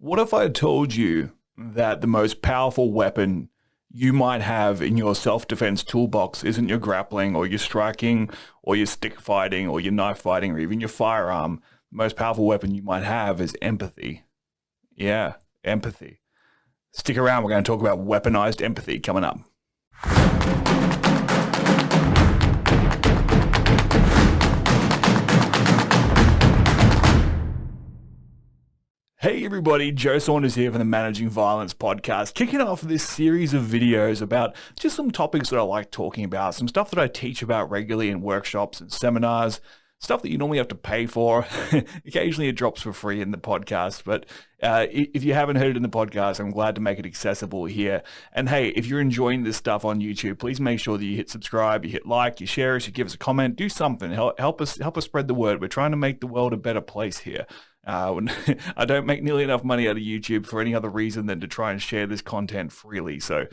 What if I told you that the most powerful weapon you might have in your self-defense toolbox isn't your grappling or your striking or your stick fighting or your knife fighting or even your firearm? The most powerful weapon you might have is empathy. Yeah, empathy. Stick around, we're going to talk about weaponized empathy coming up. Hey everybody, Joe Saunders here from the Managing Violence podcast, kicking off this series of videos about just some topics that I like talking about, some stuff that I teach about regularly in workshops and seminars, stuff that you normally have to pay for. Occasionally it drops for free in the podcast, but if you haven't heard it in the podcast, I'm glad to make it accessible here. And hey, if you're enjoying this stuff on YouTube, please make sure that you hit subscribe, you hit like, you share us, you give us a comment, do something, help us spread the word. We're trying to make the world a better place here. I don't make nearly enough money out of YouTube for any other reason than to try and share this content freely. So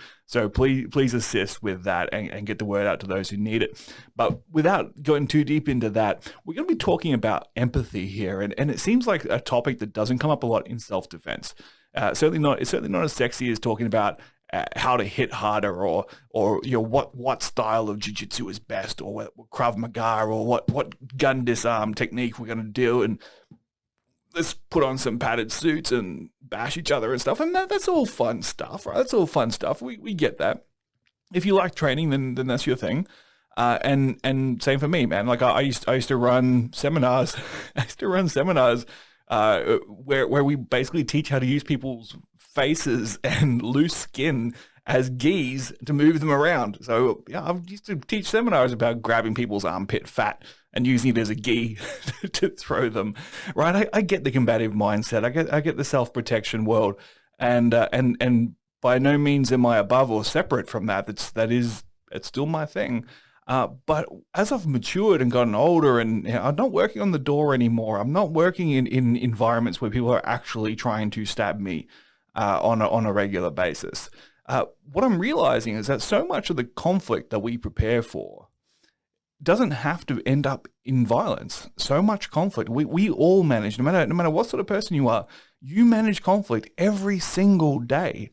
please assist with that and get the word out to those who need it. But without going too deep into that, we're going to be talking about empathy here, and it seems like a topic that doesn't come up a lot in self-defense. It's certainly not as sexy as talking about how to hit harder, or you know what style of jiu-jitsu is best, or what Krav Maga, or what gun disarm technique we're going to do, and let's put on some padded suits and bash each other and stuff. And that's all fun stuff, right? That's all fun stuff. We get that. If you like training, then that's your thing. And same for me, man. Like I used to run seminars. I used to run seminars where we basically teach how to use people's faces and loose skin as gis to move them around. So yeah, I used to teach seminars about grabbing people's armpit fat and using it as a gi to throw them. Right? I get the combative mindset. I get the self-protection world, and by no means am I above or separate from that. It's still my thing. But as I've matured and gotten older, and I'm not working on the door anymore. I'm not working in environments where people are actually trying to stab me on a regular basis. What I'm realizing is that so much of the conflict that we prepare for doesn't have to end up in violence. So much conflict. We all manage, no matter what sort of person you are, you manage conflict every single day.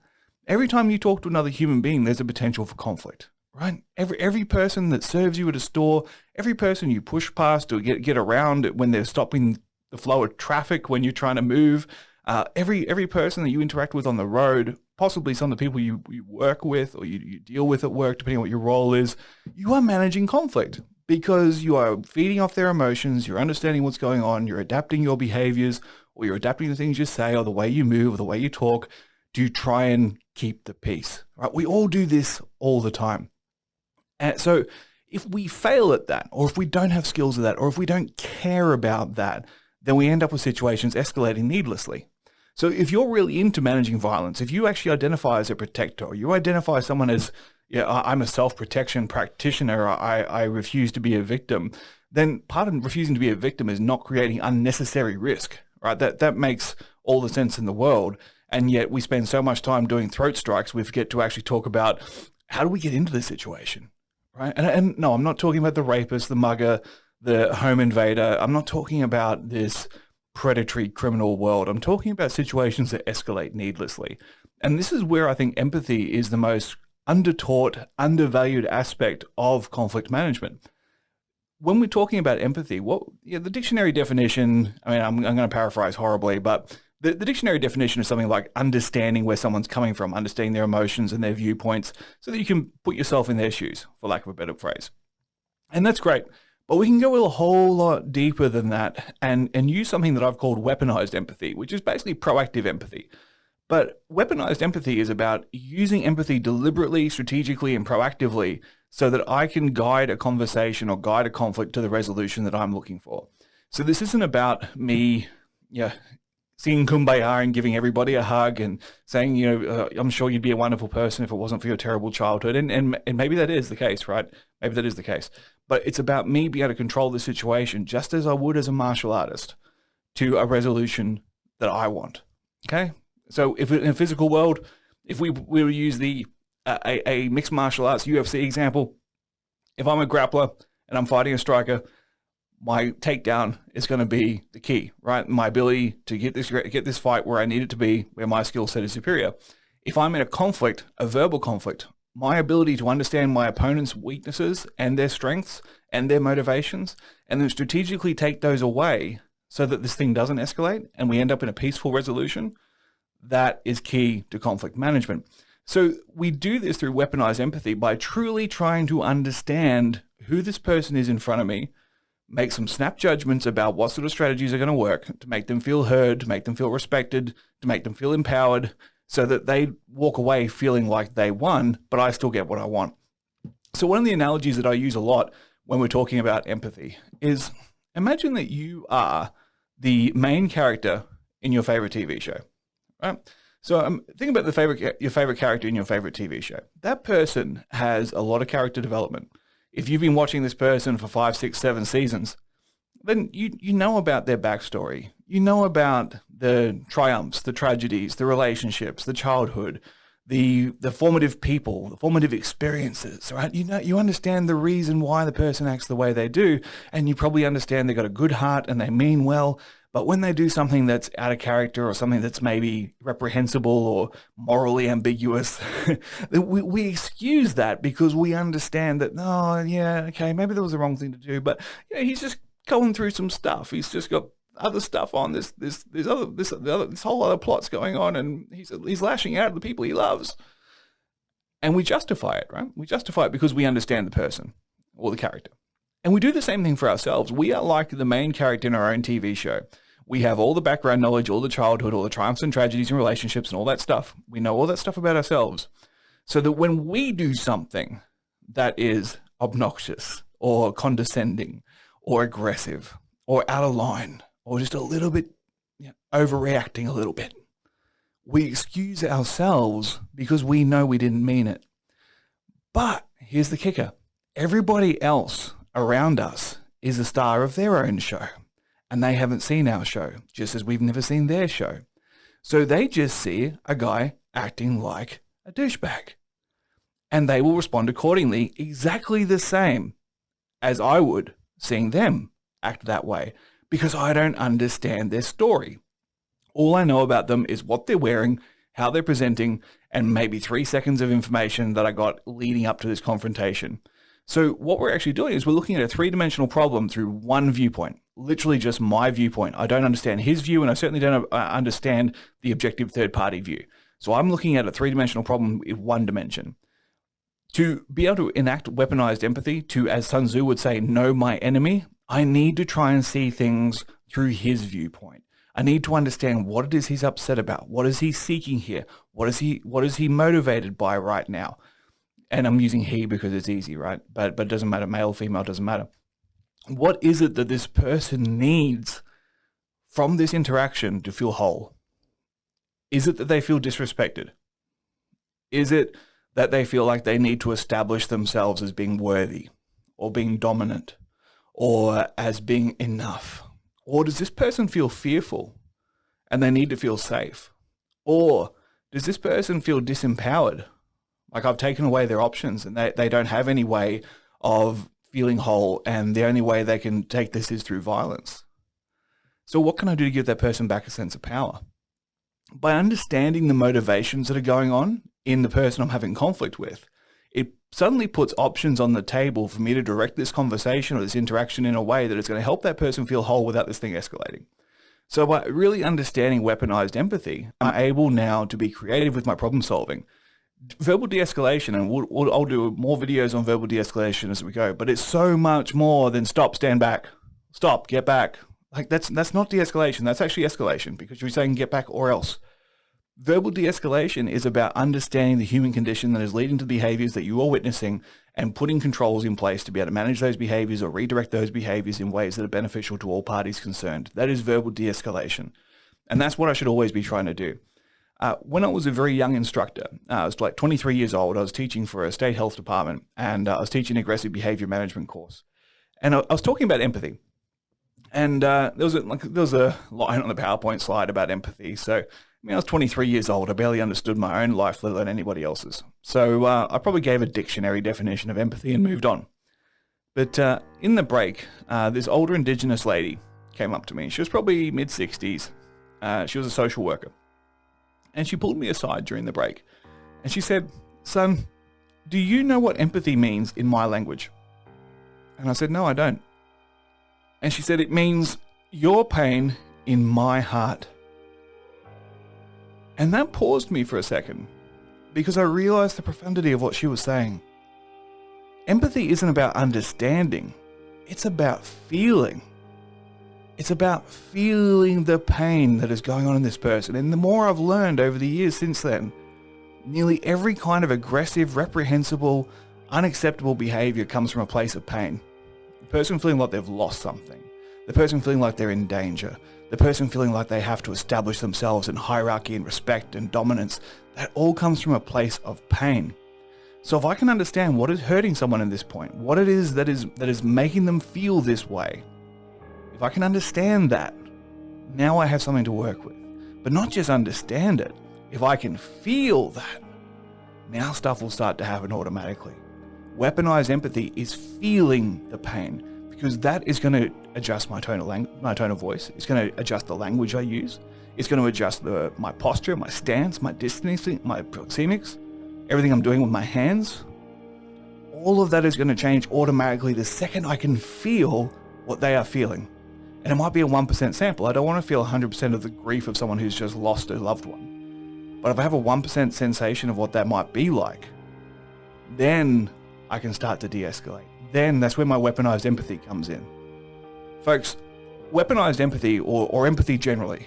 Every time you talk to another human being, there's a potential for conflict, right? Every person that serves you at a store, every person you push past or get around when they're stopping the flow of traffic when you're trying to move, every person that you interact with on the road, possibly some of the people you work with or you deal with at work, depending on what your role is, you are managing conflict because you are feeding off their emotions, you're understanding what's going on, you're adapting your behaviors, or you're adapting the things you say or the way you move or the way you talk to try and keep the peace, right? We all do this all the time. And so if we fail at that, or if we don't have skills at that, or if we don't care about that, then we end up with situations escalating needlessly. So if you're really into managing violence, if you actually identify as a protector, or you identify someone as, yeah, I'm a self-protection practitioner, I refuse to be a victim, then part of refusing to be a victim is not creating unnecessary risk, right? That makes all the sense in the world. And yet we spend so much time doing throat strikes, we forget to actually talk about how do we get into this situation, right? And no, I'm not talking about the rapist, the mugger, the home invader. I'm not talking about this predatory criminal world. I'm talking about situations that escalate needlessly. And this is where I think empathy is the most undertaught, undervalued aspect of conflict management. When we're talking about empathy, the dictionary definition, I mean, I'm going to paraphrase horribly, but the dictionary definition is something like understanding where someone's coming from, understanding their emotions and their viewpoints so that you can put yourself in their shoes, for lack of a better phrase. And that's great. But we can go a whole lot deeper than that and use something that I've called weaponized empathy, which is basically proactive empathy. But weaponized empathy is about using empathy deliberately, strategically, and proactively so that I can guide a conversation or guide a conflict to the resolution that I'm looking for. So this isn't about me, singing Kumbaya and giving everybody a hug and saying, I'm sure you'd be a wonderful person if it wasn't for your terrible childhood. And maybe that is the case, right? Maybe that is the case. But it's about me being able to control the situation just as I would as a martial artist to a resolution that I want, okay? So if in a physical world, if we were to use a mixed martial arts UFC example, if I'm a grappler and I'm fighting a striker, my takedown is going to be the key, right? My ability to get this fight where I need it to be, where my skill set is superior. If I'm in a conflict, a verbal conflict, my ability to understand my opponent's weaknesses and their strengths and their motivations, and then strategically take those away so that this thing doesn't escalate and we end up in a peaceful resolution, that is key to conflict management. So we do this through weaponized empathy by truly trying to understand who this person is in front of me, make some snap judgments about what sort of strategies are going to work to make them feel heard, to make them feel respected, to make them feel empowered, so that they walk away feeling like they won, but I still get what I want. So one of the analogies that I use a lot when we're talking about empathy is, imagine that you are the main character in your favorite TV show, right? So think about your favorite character in your favorite TV show. That person has a lot of character development. If you've been watching this person for 5, 6, 7 seasons, then you know about their backstory. You know about the triumphs, the tragedies, the relationships, the childhood, the formative people, the formative experiences, right? You understand the reason why the person acts the way they do, and you probably understand they've got a good heart and they mean well. But when they do something that's out of character or something that's maybe reprehensible or morally ambiguous, we excuse that because we understand that, oh, yeah, okay, maybe that was the wrong thing to do. But he's just going through some stuff. He's just got other stuff on this whole other plot's going on, and he's lashing out at the people he loves. And we justify it, right? We justify it because we understand the person or the character. And we do the same thing for ourselves. We are like the main character in our own TV show. We have all the background knowledge, all the childhood, all the triumphs and tragedies and relationships and all that stuff. We know all that stuff about ourselves. So that when we do something that is obnoxious or condescending or aggressive or out of line or just a little bit overreacting a little bit, we excuse ourselves because we know we didn't mean it. But here's the kicker. Everybody else around us is a star of their own show, and they haven't seen our show, just as we've never seen their show. So they just see a guy acting like a douchebag, and they will respond accordingly, exactly the same as I would seeing them act that way, because I don't understand their story. All I know about them is what they're wearing, how they're presenting, and maybe 3 seconds of information that I got leading up to this confrontation. So what we're actually doing is we're looking at a three-dimensional problem through one viewpoint, literally just my viewpoint. I don't understand his view, and I certainly don't understand the objective third-party view. So I'm looking at a three-dimensional problem in one dimension. To be able to enact weaponized empathy, to, as Sun Tzu would say, know my enemy, I need to try and see things through his viewpoint. I need to understand what it is he's upset about. What is he seeking here? What is he motivated by right now? And I'm using he because it's easy, right? But it doesn't matter, male, female, doesn't matter. What is it that this person needs from this interaction to feel whole? Is it that they feel disrespected? Is it that they feel like they need to establish themselves as being worthy or being dominant or as being enough? Or does this person feel fearful and they need to feel safe? Or does this person feel disempowered? Like I've taken away their options and they don't have any way of feeling whole, and the only way they can take this is through violence. So what can I do to give that person back a sense of power? By understanding the motivations that are going on in the person I'm having conflict with, it suddenly puts options on the table for me to direct this conversation or this interaction in a way that is going to help that person feel whole without this thing escalating. So by really understanding weaponized empathy, I'm able now to be creative with my problem solving. Verbal de-escalation, and I'll do more videos on verbal de-escalation as we go, but it's so much more than stop, stand back, stop, get back. Like that's not de-escalation, that's actually escalation, because you're saying get back or else. Verbal de-escalation is about understanding the human condition that is leading to behaviors that you are witnessing and putting controls in place to be able to manage those behaviors or redirect those behaviors in ways that are beneficial to all parties concerned. That is verbal de-escalation. And that's what I should always be trying to do. When I was a very young instructor, I was like 23 years old, I was teaching for a state health department, and I was teaching an aggressive behavior management course. And I was talking about empathy. And there was a line on the PowerPoint slide about empathy. So, I was 23 years old. I barely understood my own life, let alone anybody else's. So I probably gave a dictionary definition of empathy and moved on. But in the break, this older Indigenous lady came up to me. She was probably mid-60s. She was a social worker. And she pulled me aside during the break. And she said, "Son, do you know what empathy means in my language?" And I said, "No, I don't." And she said, "It means your pain in my heart." And that paused me for a second, because I realized the profundity of what she was saying. Empathy isn't about understanding, it's about feeling. It's about feeling the pain that is going on in this person. And the more I've learned over the years since then, nearly every kind of aggressive, reprehensible, unacceptable behavior comes from a place of pain. The person feeling like they've lost something, the person feeling like they're in danger, the person feeling like they have to establish themselves in hierarchy and respect and dominance, that all comes from a place of pain. So if I can understand what is hurting someone at this point, what it is that is making them feel this way, if I can understand that, now I have something to work with. But not just understand it, if I can feel that, now stuff will start to happen automatically. Weaponized empathy is feeling the pain, because that is going to adjust my tone of voice. It's going to adjust the language I use. It's going to adjust my posture, my stance, my distancing, my proxemics, everything I'm doing with my hands. All of that is going to change automatically the second I can feel what they are feeling. And it might be a 1% sample. I don't want to feel 100% of the grief of someone who's just lost a loved one. But if I have a 1% sensation of what that might be like, then I can start to de-escalate. Then that's where my weaponized empathy comes in. Folks, weaponized empathy, or empathy generally,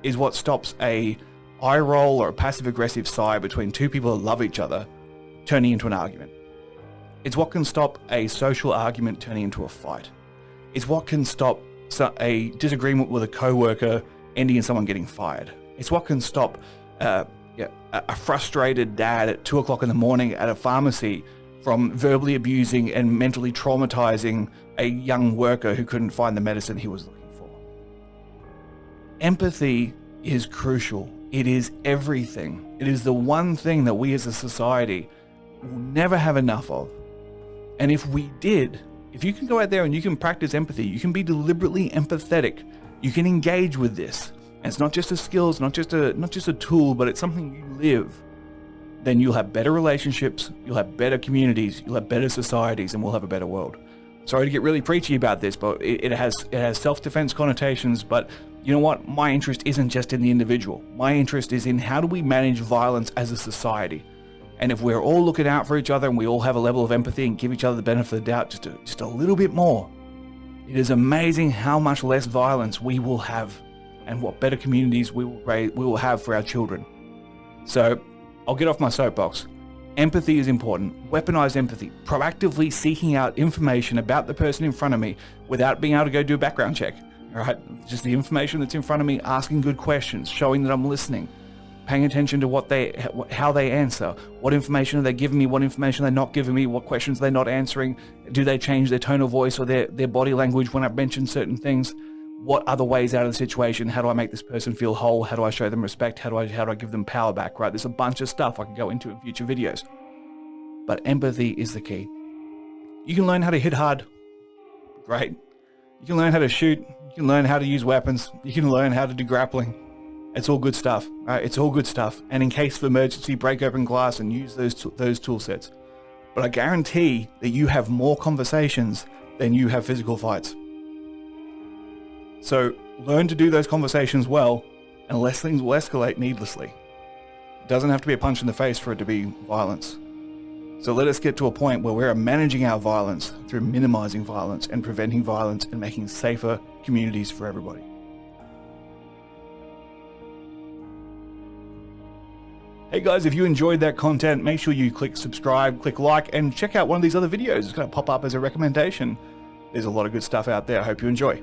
is what stops a eye roll or a passive-aggressive sigh between two people that love each other turning into an argument. It's what can stop a social argument turning into a fight. It's what can stop a disagreement with a co-worker ending in someone getting fired. It's what can stop a frustrated dad at 2 o'clock in the morning at a pharmacy from verbally abusing and mentally traumatizing a young worker who couldn't find the medicine he was looking for. Empathy is crucial. It is everything. It is the one thing that we as a society will never have enough of. And if we did, if you can go out there and you can practice empathy, you can be deliberately empathetic, you can engage with this. And it's not just a skill, it's not just a tool, but it's something you live. Then you'll have better relationships, you'll have better communities, you'll have better societies, and we'll have a better world. Sorry to get really preachy about this, but it has self-defense connotations, but you know what? My interest isn't just in the individual. My interest is in how do we manage violence as a society. And if we're all looking out for each other and we all have a level of empathy and give each other the benefit of the doubt just a little bit more, it is amazing how much less violence we will have and what better communities we will have for our children. So I'll get off my soapbox. Empathy is important. Weaponized empathy. Proactively seeking out information about the person in front of me without being able to go do a background check. All right? Just the information that's in front of me, asking good questions, showing that I'm listening, paying attention to how they answer, what information are they giving me, what information are they not giving me, what questions they're not answering, do they change their tone of voice or their body language when I mention certain things, what other ways out of the situation, how do I make this person feel whole, how do I show them respect, how do I give them power back, right? There's a bunch of stuff I can go into in future videos. But empathy is the key. You can learn how to hit hard, great. You can learn how to shoot, you can learn how to use weapons, you can learn how to do grappling. It's all good stuff, right? It's all good stuff. And in case of emergency, break open glass and use those tool sets. But I guarantee that you have more conversations than you have physical fights. So learn to do those conversations well, and less things will escalate needlessly. It doesn't have to be a punch in the face for it to be violence. So let us get to a point where we're managing our violence through minimizing violence and preventing violence and making safer communities for everybody. Hey guys, if you enjoyed that content, make sure you click subscribe, click like, and check out one of these other videos. It's going to pop up as a recommendation. There's a lot of good stuff out there. I hope you enjoy.